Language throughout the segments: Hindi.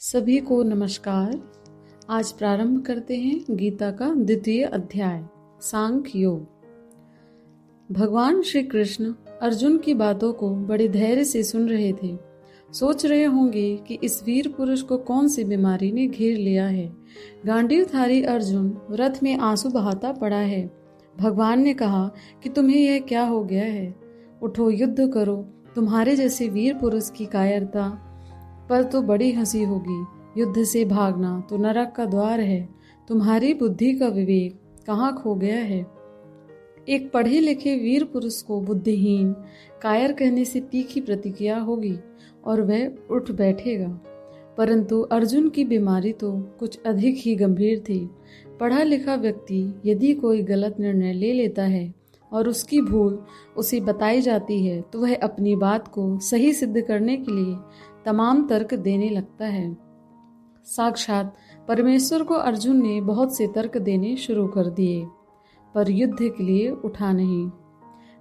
सभी को नमस्कार। आज प्रारंभ करते हैं गीता का द्वितीय अध्याय सांख्य योग। भगवान श्री कृष्ण अर्जुन की बातों को बड़े धैर्य से सुन रहे थे। सोच रहे होंगे कि इस वीर पुरुष को कौन सी बीमारी ने घेर लिया है। गांडीवधारी अर्जुन रथ में आंसू बहाता पड़ा है। भगवान ने कहा कि तुम्हें यह क्या हो गया है, उठो युद्ध करो। तुम्हारे जैसे वीर पुरुष की कायरता पर तो बड़ी हंसी होगी। युद्ध से भागना तो नरक का द्वार है। तुम्हारी बुद्धि का विवेक कहाँ खो गया है। एक पढ़े लिखे वीर पुरुष को बुद्धिहीन कायर कहने से तीखी प्रतिक्रिया होगी और वह उठ बैठेगा। परंतु अर्जुन की बीमारी तो कुछ अधिक ही गंभीर थी। पढ़ा लिखा व्यक्ति यदि कोई गलत निर्णय ले लेता है और उसकी भूल उसे बताई जाती है तो वह अपनी बात को सही सिद्ध करने के लिए तमाम तर्क देने लगता है। साक्षात परमेश्वर को अर्जुन ने बहुत से तर्क देने शुरू कर दिए, पर युद्ध के लिए उठा नहीं।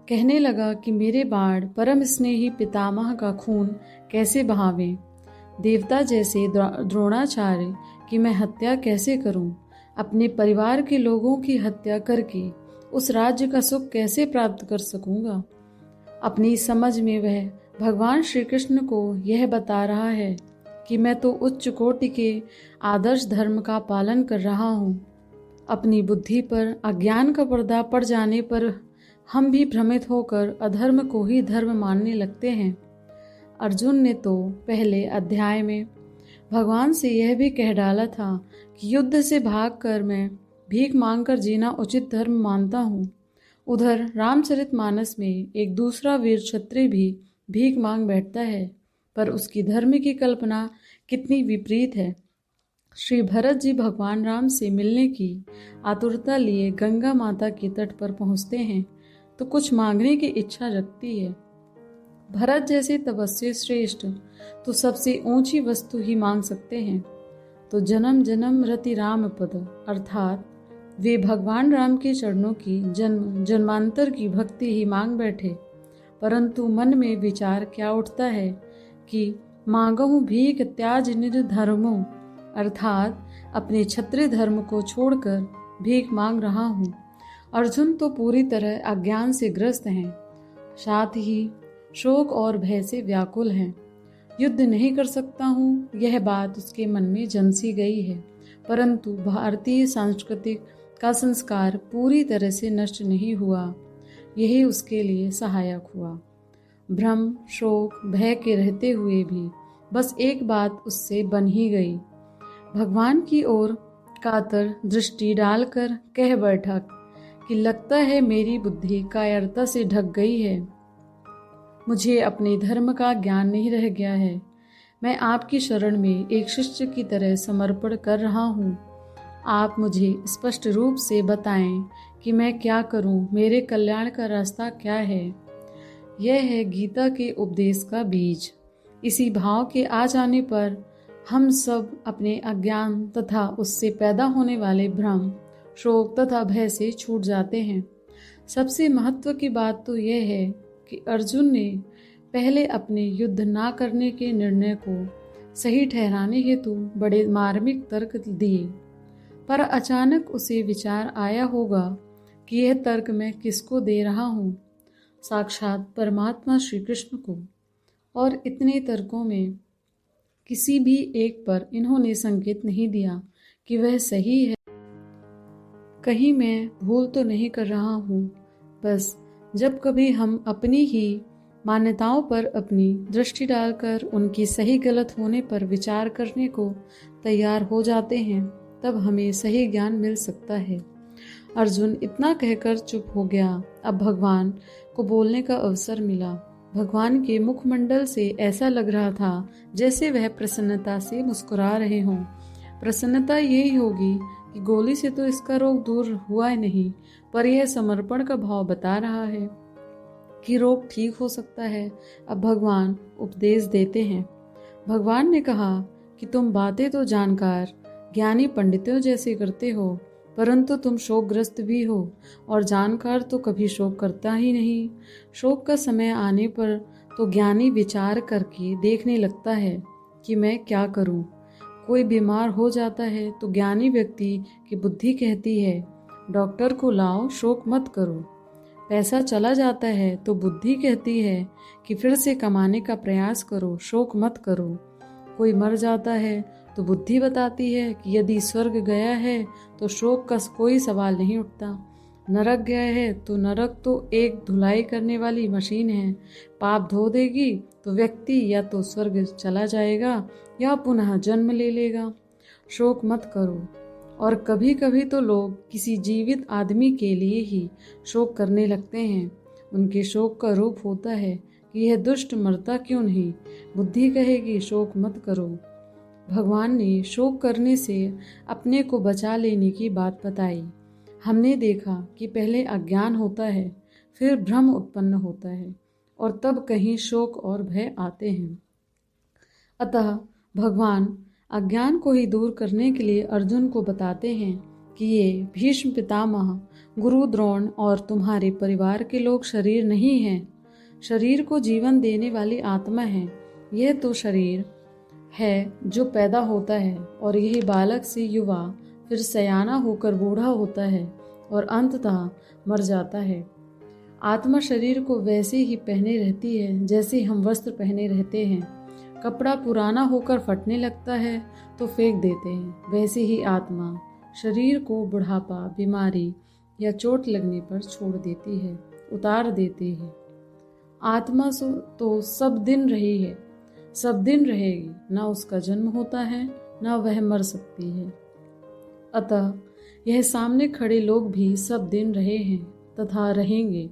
कहने लगा कि मेरे बाण परम स्नेही पितामह का खून कैसे बहावें, देवता जैसे द्रोणाचार्य की मैं हत्या कैसे करूं, अपने परिवार के लोगों की हत्या करके उस राज्य का सुख कैसे प्राप्त कर सकूंगा। अपनी समझ में वह भगवान श्री कृष्ण को यह बता रहा है कि मैं तो उच्च कोटि के आदर्श धर्म का पालन कर रहा हूँ। अपनी बुद्धि पर अज्ञान का पर्दा पड़ जाने पर हम भी भ्रमित होकर अधर्म को ही धर्म मानने लगते हैं। अर्जुन ने तो पहले अध्याय में भगवान से यह भी कह डाला था कि युद्ध से भागकर मैं भीख मांगकर जीना उचित धर्म मानता हूँ। उधर रामचरितमानस में एक दूसरा वीर क्षत्रिय भी भीख मांग बैठता है, पर उसकी धर्म की कल्पना कितनी विपरीत है। श्री भरत जी भगवान राम से मिलने की आतुरता लिए गंगा माता के तट पर पहुंचते हैं तो कुछ मांगने की इच्छा रखती है। भरत जैसे तपस्वी श्रेष्ठ तो सबसे ऊंची वस्तु ही मांग सकते हैं, तो जन्म जन्म रति राम पद अर्थात वे भगवान राम के चरणों की जन्म जन्मांतर की भक्ति ही मांग बैठे। परंतु मन में विचार क्या उठता है कि मांगहु भीख त्याज निज धर्मो, अर्थात अपने क्षत्रिय धर्म को छोड़कर भीख मांग रहा हूँ। अर्जुन तो पूरी तरह अज्ञान से ग्रस्त हैं, साथ ही शोक और भय से व्याकुल हैं। युद्ध नहीं कर सकता हूँ, यह बात उसके मन में जम सी गई है। परंतु भारतीय सांस्कृतिक का संस्कार पूरी तरह से नष्ट नहीं हुआ, यही उसके लिए सहायक हुआ। भ्रम शोक भय के रहते हुए भी बस एक बात उससे बन ही गई। भगवान की ओर कातर दृष्टि डालकर कह बैठा कि लगता है मेरी बुद्धि कायरता से ढक गई है। मुझे अपने धर्म का ज्ञान नहीं रह गया है। मैं आपकी शरण में एक शिष्य की तरह समर्पण कर रहा हूँ। आप मुझे स्पष्ट रूप से बताएं कि मैं क्या करूं, मेरे कल्याण का रास्ता क्या है। यह है गीता के उपदेश का बीज। इसी भाव के आ जाने पर हम सब अपने अज्ञान तथा उससे पैदा होने वाले भ्रम शोक तथा भय से छूट जाते हैं। सबसे महत्व की बात तो यह है कि अर्जुन ने पहले अपने युद्ध ना करने के निर्णय को सही ठहराने हेतु बड़े मार्मिक तर्क दिए, पर अचानक उसे विचार आया होगा कि यह तर्क मैं किसको दे रहा हूँ, साक्षात परमात्मा श्री कृष्ण को। और इतने तर्कों में किसी भी एक पर इन्होंने संकेत नहीं दिया कि वह सही है। कहीं मैं भूल तो नहीं कर रहा हूँ। बस जब कभी हम अपनी ही मान्यताओं पर अपनी दृष्टि डालकर उनकी सही गलत होने पर विचार करने को तैयार हो जाते हैं, तब हमें सही ज्ञान मिल सकता है। अर्जुन इतना कहकर चुप हो गया। अब भगवान को बोलने का अवसर मिला। भगवान के मुखमंडल से ऐसा लग रहा था जैसे वह प्रसन्नता से मुस्कुरा रहे हों। प्रसन्नता यही होगी कि गोली से तो इसका रोग दूर हुआ ही नहीं, पर यह समर्पण का भाव बता रहा है कि रोग ठीक हो सकता है। अब भगवान उपदेश देते हैं। भगवान ने कहा कि तुम बातें तो जानकार ज्ञानी पंडितों जैसे करते हो, परंतु तुम शोकग्रस्त भी हो, और जानकार तो कभी शोक करता ही नहीं। शोक का समय आने पर तो ज्ञानी विचार करके देखने लगता है कि मैं क्या करूं, कोई बीमार हो जाता है तो ज्ञानी व्यक्ति की बुद्धि कहती है डॉक्टर को लाओ, शोक मत करो। पैसा चला जाता है तो बुद्धि कहती है कि फिर से कमाने का प्रयास करो, शोक मत करो। कोई मर जाता है तो बुद्धि बताती है कि यदि स्वर्ग गया है तो शोक का कोई सवाल नहीं उठता। नरक गया है तो नरक तो एक धुलाई करने वाली मशीन है, पाप धो देगी तो व्यक्ति या तो स्वर्ग चला जाएगा या पुनः जन्म ले लेगा। शोक मत करो। और कभी कभी तो लोग किसी जीवित आदमी के लिए ही शोक करने लगते हैं। उनके शोक का रूप होता है कि यह दुष्ट मरता क्यों नहीं। बुद्धि कहेगी शोक मत करो। भगवान ने शोक करने से अपने को बचा लेने की बात बताई। हमने देखा कि पहले अज्ञान होता है, फिर भ्रम उत्पन्न होता है और तब कहीं शोक और भय आते हैं। अतः भगवान अज्ञान को ही दूर करने के लिए अर्जुन को बताते हैं कि ये भीष्म पितामह, गुरु द्रोण और तुम्हारे परिवार के लोग शरीर नहीं हैं। शरीर को जीवन देने वाली आत्मा है। यह तो शरीर है जो पैदा होता है और यही बालक से युवा, फिर सयाना होकर बूढ़ा होता है और अंततः मर जाता है। आत्मा शरीर को वैसे ही पहने रहती है जैसे हम वस्त्र पहने रहते हैं। कपड़ा पुराना होकर फटने लगता है तो फेंक देते हैं, वैसे ही आत्मा शरीर को बुढ़ापा, बीमारी या चोट लगने पर छोड़ देती है, उतार देती है। आत्मा तो सब दिन रही है, सब दिन रहेगी, ना उसका जन्म होता है ना वह मर सकती है। अतः यह सामने खड़े लोग भी सब दिन रहे हैं तथा रहेंगे।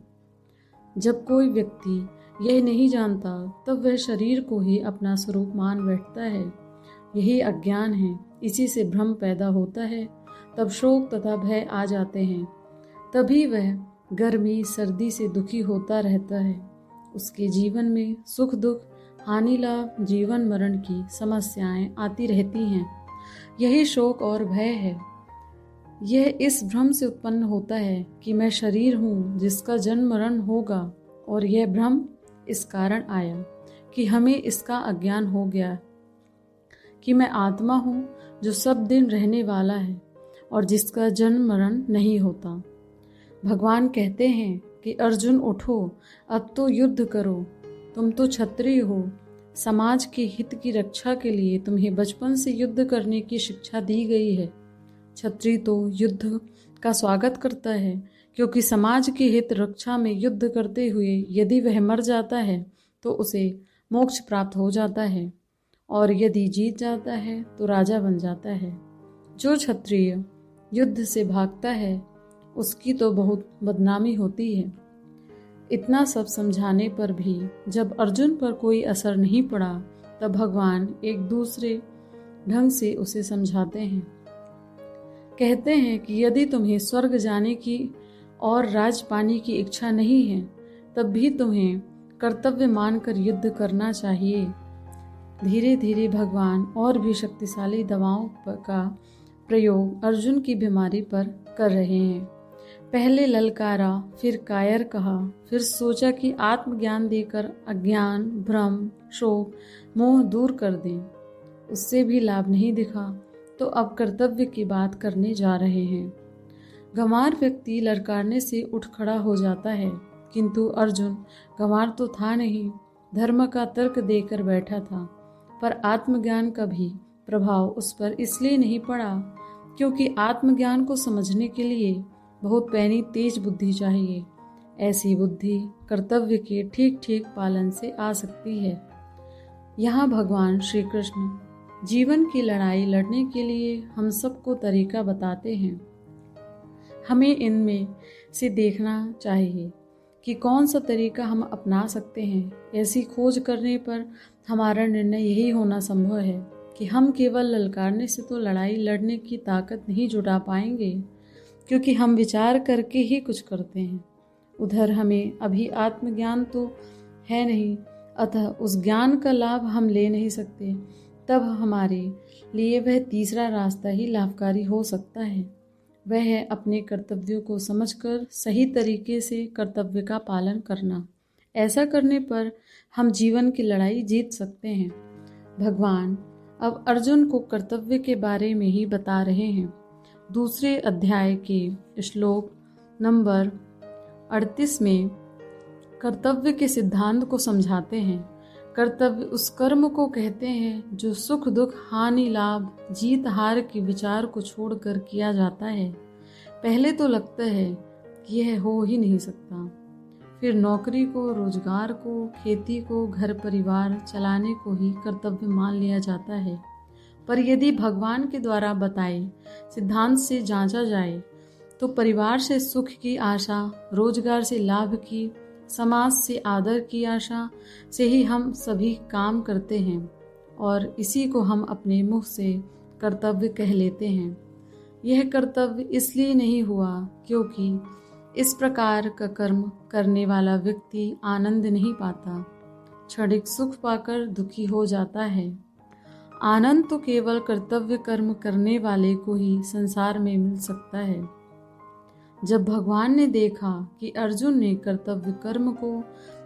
जब कोई व्यक्ति यह नहीं जानता तब वह शरीर को ही अपना स्वरूप मान बैठता है। यही अज्ञान है, इसी से भ्रम पैदा होता है। तब शोक तथा भय आ जाते हैं। तभी वह गर्मी सर्दी से दुखी होता रहता है। उसके जीवन में सुख दुख, हानि लाभ, जीवन मरण की समस्याएं आती रहती हैं। यही शोक और भय है। यह इस भ्रम से उत्पन्न होता है कि मैं शरीर हूँ जिसका जन्म मरण होगा, और यह भ्रम इस कारण आया कि हमें इसका अज्ञान हो गया कि मैं आत्मा हूँ जो सब दिन रहने वाला है और जिसका जन्म मरण नहीं होता। भगवान कहते हैं कि अर्जुन उठो, अब तो युद्ध करो। तुम तो क्षत्रिय हो। समाज के हित की रक्षा के लिए तुम्हें बचपन से युद्ध करने की शिक्षा दी गई है। क्षत्रिय तो युद्ध का स्वागत करता है, क्योंकि समाज के हित रक्षा में युद्ध करते हुए यदि वह मर जाता है तो उसे मोक्ष प्राप्त हो जाता है, और यदि जीत जाता है तो राजा बन जाता है। जो क्षत्रिय युद्ध से भागता है उसकी तो बहुत बदनामी होती है। इतना सब समझाने पर भी जब अर्जुन पर कोई असर नहीं पड़ा, तब भगवान एक दूसरे ढंग से उसे समझाते हैं। कहते हैं कि यदि तुम्हें स्वर्ग जाने की और राज पाने की इच्छा नहीं है, तब भी तुम्हें कर्तव्य मानकर युद्ध करना चाहिए। धीरे धीरे भगवान और भी शक्तिशाली दवाओं का प्रयोग अर्जुन की बीमारी पर कर रहे हैं। पहले ललकारा, फिर कायर कहा, फिर सोचा कि आत्मज्ञान देकर अज्ञान, भ्रम, शोक, मोह दूर कर दें। उससे भी लाभ नहीं दिखा तो अब कर्तव्य की बात करने जा रहे हैं। गंवार व्यक्ति ललकारने से उठ खड़ा हो जाता है, किंतु अर्जुन गंवार तो था नहीं, धर्म का तर्क देकर बैठा था। पर आत्मज्ञान का भी प्रभाव उस पर इसलिए नहीं पड़ा क्योंकि आत्मज्ञान को समझने के लिए बहुत पैनी तेज बुद्धि चाहिए। ऐसी बुद्धि कर्तव्य के ठीक ठीक पालन से आ सकती है। यहाँ भगवान श्री कृष्ण जीवन की लड़ाई लड़ने के लिए हम सबको तरीका बताते हैं। हमें इनमें से देखना चाहिए कि कौन सा तरीका हम अपना सकते हैं। ऐसी खोज करने पर हमारा निर्णय यही होना संभव है कि हम केवल ललकारने से तो लड़ाई लड़ने की ताकत नहीं जुटा पाएंगे, क्योंकि हम विचार करके ही कुछ करते हैं। उधर हमें अभी आत्मज्ञान तो है नहीं, अतः उस ज्ञान का लाभ हम ले नहीं सकते। तब हमारे लिए वह तीसरा रास्ता ही लाभकारी हो सकता है। वह है अपने कर्तव्यों को समझकर सही तरीके से कर्तव्य का पालन करना। ऐसा करने पर हम जीवन की लड़ाई जीत सकते हैं। भगवान अब अर्जुन को कर्तव्य के बारे में ही बता रहे हैं। दूसरे अध्याय के श्लोक नंबर 38 में कर्तव्य के सिद्धांत को समझाते हैं। कर्तव्य उस कर्म को कहते हैं जो सुख दुख हानि लाभ जीत हार के विचार को छोड़कर किया जाता है। पहले तो लगता है कि यह हो ही नहीं सकता, फिर नौकरी को, रोजगार को, खेती को, घर परिवार चलाने को ही कर्तव्य मान लिया जाता है। पर यदि भगवान के द्वारा बताए सिद्धांत से जांचा जाए तो परिवार से सुख की आशा, रोजगार से लाभ की, समाज से आदर की आशा से ही हम सभी काम करते हैं और इसी को हम अपने मुंह से कर्तव्य कह लेते हैं। यह कर्तव्य इसलिए नहीं हुआ क्योंकि इस प्रकार का कर्म करने वाला व्यक्ति आनंद नहीं पाता, क्षणिक सुख पाकर दुखी हो जाता है। आनंद तो केवल कर्तव्य कर्म करने वाले को ही संसार में मिल सकता है। जब भगवान ने देखा कि अर्जुन ने कर्तव्य कर्म को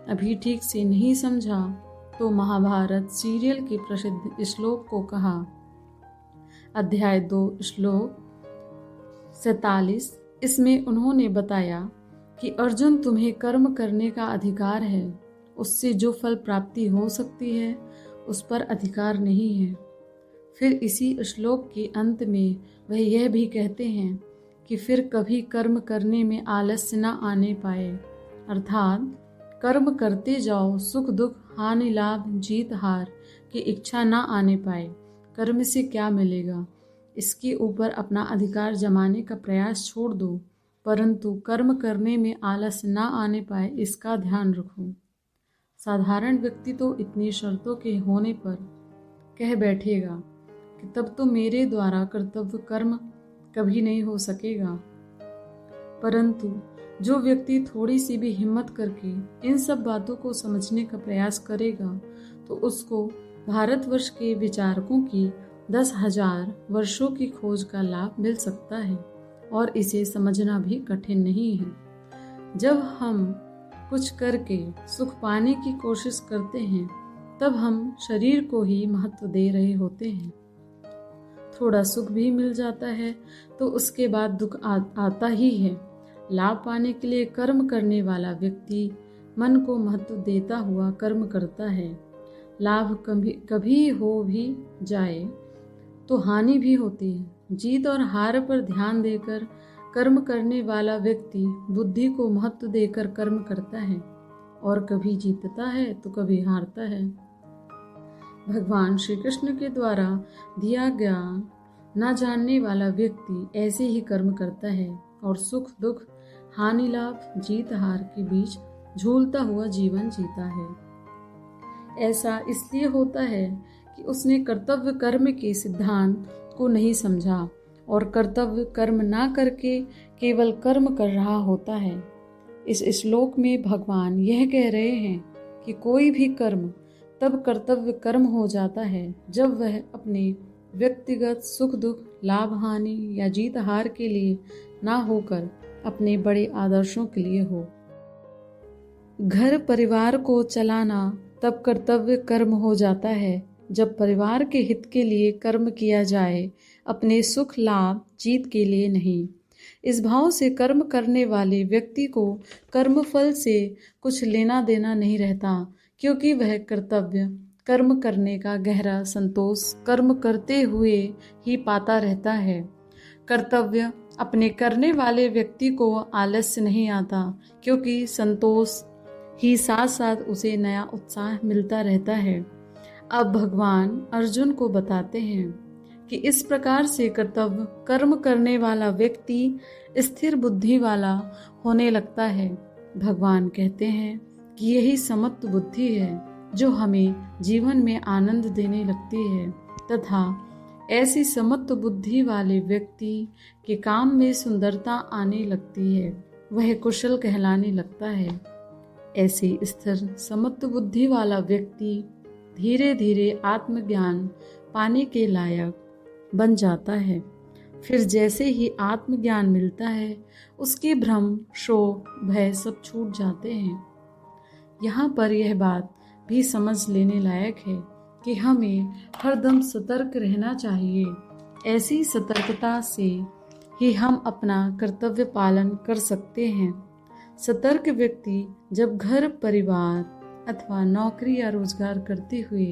अभी ठीक से नहीं समझा तो महाभारत सीरियल के प्रसिद्ध श्लोक को कहा। अध्याय 2 श्लोक 47। इसमें उन्होंने बताया कि अर्जुन, तुम्हें कर्म करने का अधिकार है, उससे जो फल प्राप्ति हो सकती है उस पर अधिकार नहीं है। फिर इसी श्लोक के अंत में वह यह भी कहते हैं कि फिर कभी कर्म करने में आलस्य न आने पाए, अर्थात कर्म करते जाओ, सुख दुख हानि लाभ जीत हार की इच्छा न आने पाए। कर्म से क्या मिलेगा, इसके ऊपर अपना अधिकार जमाने का प्रयास छोड़ दो, परंतु कर्म करने में आलस्य न आने पाए इसका ध्यान रखो। साधारण व्यक्ति तो इतनी शर्तों के होने पर कह बैठेगा कि तब तो मेरे द्वारा कर्तव्य कर्म कभी नहीं हो सकेगा, परंतु जो व्यक्ति थोड़ी सी भी हिम्मत करके इन सब बातों को समझने का प्रयास करेगा तो उसको भारतवर्ष के विचारकों की 10,000 वर्षों की खोज का लाभ मिल सकता है और इसे समझना भी कठिन नहीं है। जब हम कुछ करके सुख पाने की कोशिश करते हैं तब हम शरीर को ही महत्व दे रहे होते हैं। थोड़ा सुख भी मिल जाता है तो उसके बाद दुख आता ही है। लाभ पाने के लिए कर्म करने वाला व्यक्ति मन को महत्व देता हुआ कर्म करता है। लाभ कभी हो भी जाए तो हानि भी होती है। जीत और हार पर ध्यान देकर कर्म करने वाला व्यक्ति बुद्धि को महत्व देकर कर्म करता है और कभी जीतता है तो कभी हारता है। भगवान श्री कृष्ण के द्वारा दिया ज्ञान न जानने वाला व्यक्ति ऐसे ही कर्म करता है और सुख दुख हानि लाभ जीत हार के बीच झूलता हुआ जीवन जीता है। ऐसा इसलिए होता है कि उसने कर्तव्य कर्म के सिद्धांत को नहीं समझा और कर्तव्य कर्म ना करके केवल कर्म कर रहा होता है। इस श्लोक में भगवान यह कह रहे हैं कि कोई भी कर्म तब कर्तव्य कर्म हो जाता है जब वह अपने व्यक्तिगत सुख दुख लाभ हानि या जीत हार के लिए ना होकर अपने बड़े आदर्शों के लिए हो। घर परिवार को चलाना तब कर्तव्य कर्म हो जाता है जब परिवार के हित के लिए कर्म किया जाए, अपने सुख लाभ जीत के लिए नहीं। इस भाव से कर्म करने वाले व्यक्ति को कर्मफल से कुछ लेना देना नहीं रहता, क्योंकि वह कर्तव्य कर्म करने का गहरा संतोष कर्म करते हुए ही पाता रहता है। कर्तव्य अपने करने वाले व्यक्ति को आलस्य नहीं आता, क्योंकि संतोष ही साथ साथ उसे नया उत्साह मिलता रहता है। अब भगवान अर्जुन को बताते हैं कि इस प्रकार से कर्तव्य कर्म करने वाला व्यक्ति स्थिर बुद्धि वाला होने लगता है। भगवान कहते हैं कि यही समत्व बुद्धि है जो हमें जीवन में आनंद देने लगती है, तथा ऐसी समत्व बुद्धि वाले व्यक्ति के काम में सुंदरता आने लगती है, वह कुशल कहलाने लगता है। ऐसे स्थिर समत्व बुद्धि वाला व्यक्ति धीरे धीरे आत्मज्ञान पाने के लायक बन जाता है। फिर जैसे ही आत्मज्ञान मिलता है उसके भ्रम शोक भय सब छूट जाते हैं। यहाँ पर यह बात भी समझ लेने लायक है कि हमें हरदम सतर्क रहना चाहिए। ऐसी सतर्कता से ही हम अपना कर्तव्य पालन कर सकते हैं। सतर्क व्यक्ति जब घर परिवार अथवा नौकरी या रोजगार करते हुए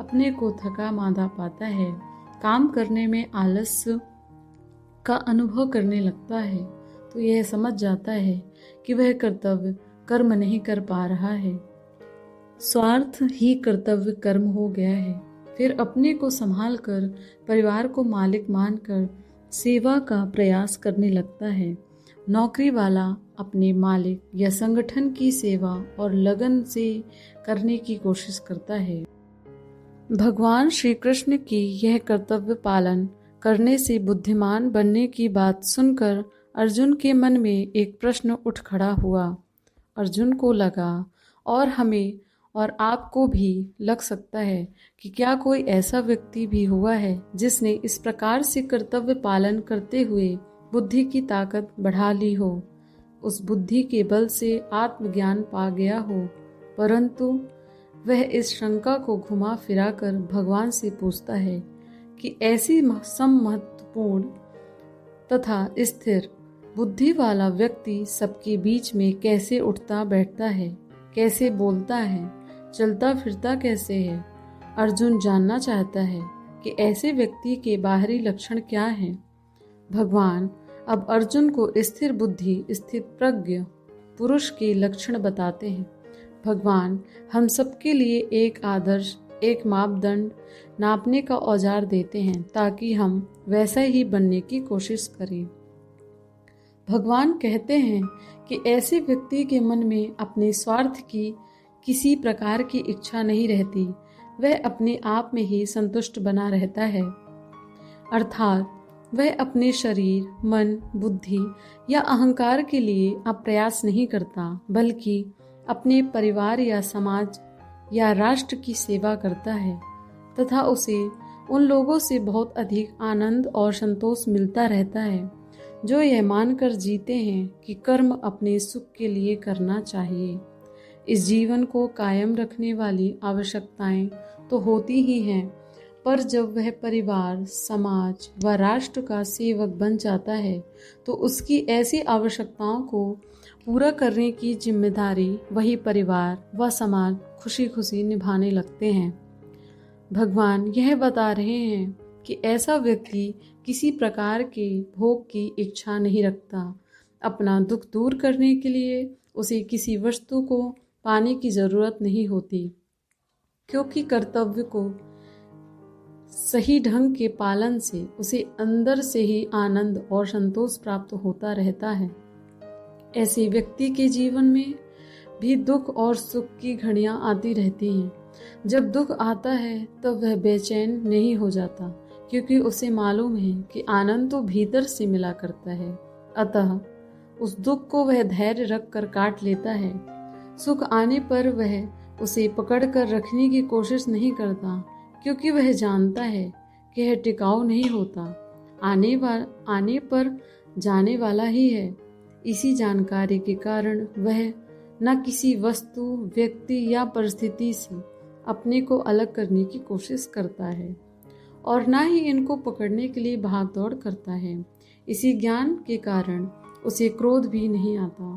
अपने को थका मांदा पाता है, काम करने में आलस्य का अनुभव करने लगता है, तो यह समझ जाता है कि वह कर्तव्य कर्म नहीं कर पा रहा है, स्वार्थ ही कर्तव्य कर्म हो गया है। फिर अपने को संभाल कर परिवार को मालिक मानकर सेवा का प्रयास करने लगता है। नौकरी वाला अपने मालिक या संगठन की सेवा और लगन से करने की कोशिश करता है। भगवान श्री कृष्ण की यह कर्तव्य पालन करने से बुद्धिमान बनने की बात सुनकर अर्जुन के मन में एक प्रश्न उठ खड़ा हुआ। अर्जुन को लगा, और हमें और आपको भी लग सकता है, कि क्या कोई ऐसा व्यक्ति भी हुआ है जिसने इस प्रकार से कर्तव्य पालन करते हुए बुद्धि की ताकत बढ़ा ली हो, उस बुद्धि के बल से आत्मज्ञान पा गया हो, परंतु वह इस शंका को घुमा फिरा कर भगवान से पूछता है कि ऐसी महत्वपूर्ण तथा स्थिर बुद्धि वाला व्यक्ति सबके बीच में कैसे उठता बैठता है, कैसे बोलता है, चलता फिरता कैसे है। अर्जुन जानना चाहता है कि ऐसे व्यक्ति के बाहरी लक्षण क्या हैं। भगवान अब अर्जुन को स्थिर बुद्धि स्थित प्रज्ञ पुरुष के लक्षण बताते हैं। भगवान हम सबके लिए एक आदर्श, एक मापदंड नापने का औजार देते हैं ताकि हम वैसा ही बनने की कोशिश करें। भगवान कहते हैं कि ऐसे व्यक्ति के मन में अपने स्वार्थ की किसी प्रकार की इच्छा नहीं रहती, वह अपने आप में ही संतुष्ट बना रहता है, अर्थात वह अपने शरीर, मन, बुद्धि या अहंकार के लिए अब प्रयास नहीं करता, बल्कि अपने परिवार या समाज या राष्ट्र की सेवा करता है तथा उसे उन लोगों से बहुत अधिक आनंद और संतोष मिलता रहता है जो यह मानकर जीते हैं कि कर्म अपने सुख के लिए करना चाहिए। इस जीवन को कायम रखने वाली आवश्यकताएं तो होती ही हैं, पर जब वह परिवार, समाज व राष्ट्र का सेवक बन जाता है तो उसकी ऐसी आवश्यकताओं को पूरा करने की जिम्मेदारी वही परिवार व समाज खुशी खुशी निभाने लगते हैं। भगवान यह बता रहे हैं कि ऐसा व्यक्ति किसी प्रकार के भोग की इच्छा नहीं रखता। अपना दुख दूर करने के लिए उसे किसी वस्तु को पाने की जरूरत नहीं होती, क्योंकि कर्तव्य को सही ढंग के पालन से उसे अंदर से ही आनंद और संतोष प्राप्त होता रहता है। ऐसे व्यक्ति के जीवन में भी दुख और सुख की घड़ियां आती रहती हैं। जब दुख आता है तब वह बेचैन नहीं हो जाता, क्योंकि उसे मालूम है कि आनंद तो भीतर से मिला करता है। अतः उस दुख को वह धैर्य रख कर काट लेता है। सुख आने पर वह उसे पकड़ कर रखने की कोशिश नहीं करता, क्योंकि वह जानता है कि यह टिकाऊ नहीं होता, आने पर जाने वाला ही है। इसी जानकारी के कारण वह न किसी वस्तु, व्यक्ति या परिस्थिति से अपने को अलग करने की कोशिश करता है और न ही इनको पकड़ने के लिए भाग दौड़ करता है। इसी ज्ञान के कारण उसे क्रोध भी नहीं आता।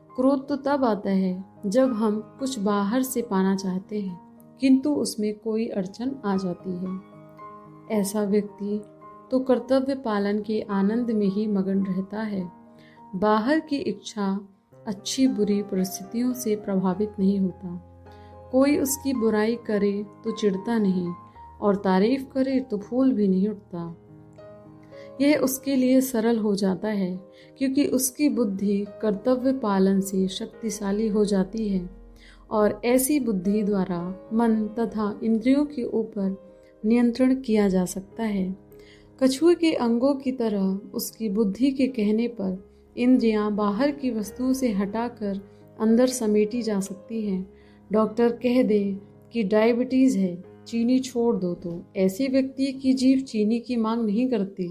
क्रोध तो तब आता है जब हम कुछ बाहर से पाना चाहते हैं किंतु उसमें कोई अड़चन आ जाती है। ऐसा व्यक्ति तो कर्तव्य पालन के आनंद में ही मगन रहता है। बाहर की इच्छा अच्छी बुरी परिस्थितियों से प्रभावित नहीं होता। कोई उसकी बुराई करे तो चिढ़ता नहीं और तारीफ करे तो फूल भी नहीं उठता। यह उसके लिए सरल हो जाता है, क्योंकि उसकी बुद्धि कर्तव्य पालन से शक्तिशाली हो जाती है और ऐसी बुद्धि द्वारा मन तथा इंद्रियों के ऊपर नियंत्रण किया जा सकता है। कछुए के अंगों की तरह उसकी बुद्धि के कहने पर इंद्रियां बाहर की वस्तुओं से हटाकर अंदर समेटी जा सकती हैं। डॉक्टर कह दे कि डायबिटीज है, चीनी छोड़ दो, तो ऐसे व्यक्ति की जीभ चीनी की मांग नहीं करती।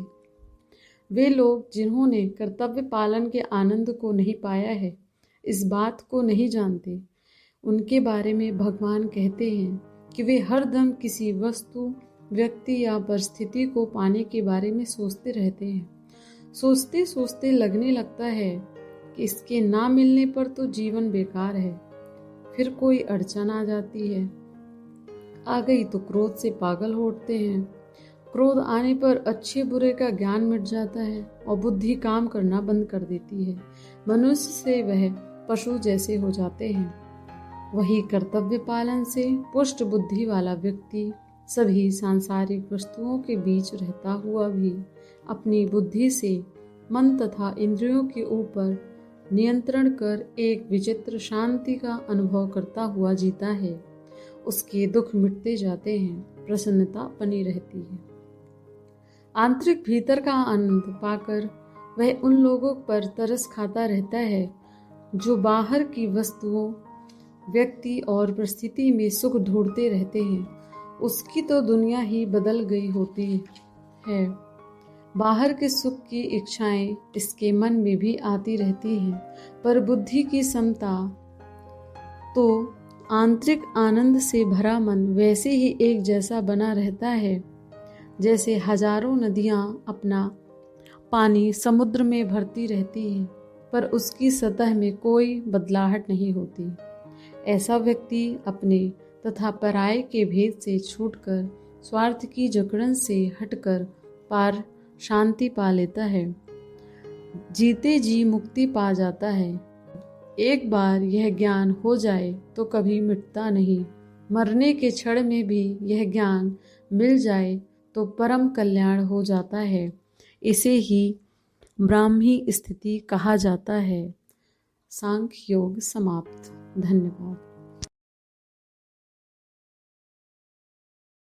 वे लोग जिन्होंने कर्तव्य पालन के आनंद को नहीं पाया है, इस बात को नहीं जानते। उनके बारे में भगवान कहते हैं कि वे हरदम किसी वस्तु, व्यक्ति या परिस्थिति को पाने के बारे में सोचते रहते हैं। सोचते सोचते लगने लगता है कि इसके ना मिलने पर तो जीवन बेकार है। फिर कोई अड़चन आ जाती है, आ गई तो क्रोध से पागल हो उठते हैं। क्रोध आने पर अच्छे बुरे का ज्ञान मिट जाता है और बुद्धि काम करना बंद कर देती है। मनुष्य से वह पशु जैसे हो जाते हैं। वही कर्तव्य पालन से पुष्ट बुद्धि वाला व्यक्ति सभी सांसारिक वस्तुओं के बीच रहता हुआ भी अपनी बुद्धि से मन तथा इंद्रियों के ऊपर नियंत्रण कर एक विचित्र शांति का अनुभव करता हुआ जीता है। उसके दुख मिटते जाते हैं, प्रसन्नता बनी रहती है। आंतरिक भीतर का आनंद पाकर वह उन लोगों पर तरस खाता रहता है जो बाहर की वस्तुओं, व्यक्ति और परिस्थिति में सुख ढूंढते रहते हैं। उसकी तो दुनिया ही बदल गई होती है। बाहर के सुख की इच्छाएं इसके मन में भी आती रहती हैं, पर बुद्धि की समता तो आंतरिक आनंद से भरा मन वैसे ही एक जैसा बना रहता है जैसे हजारों नदियां अपना पानी समुद्र में भरती रहती हैं, पर उसकी सतह में कोई बदलाहट नहीं होती। ऐसा व्यक्ति अपने तथा पराये के भेद से छूटकर स्वार्थ की जकड़न से हटकर पार शांति पा लेता है, जीते जी मुक्ति पा जाता है। एक बार यह ज्ञान हो जाए तो कभी मिटता नहीं। मरने के क्षण में भी यह ज्ञान मिल जाए तो परम कल्याण हो जाता है। इसे ही ब्राह्मी स्थिति कहा जाता है। सांख्य योग समाप्त। धन्यवाद।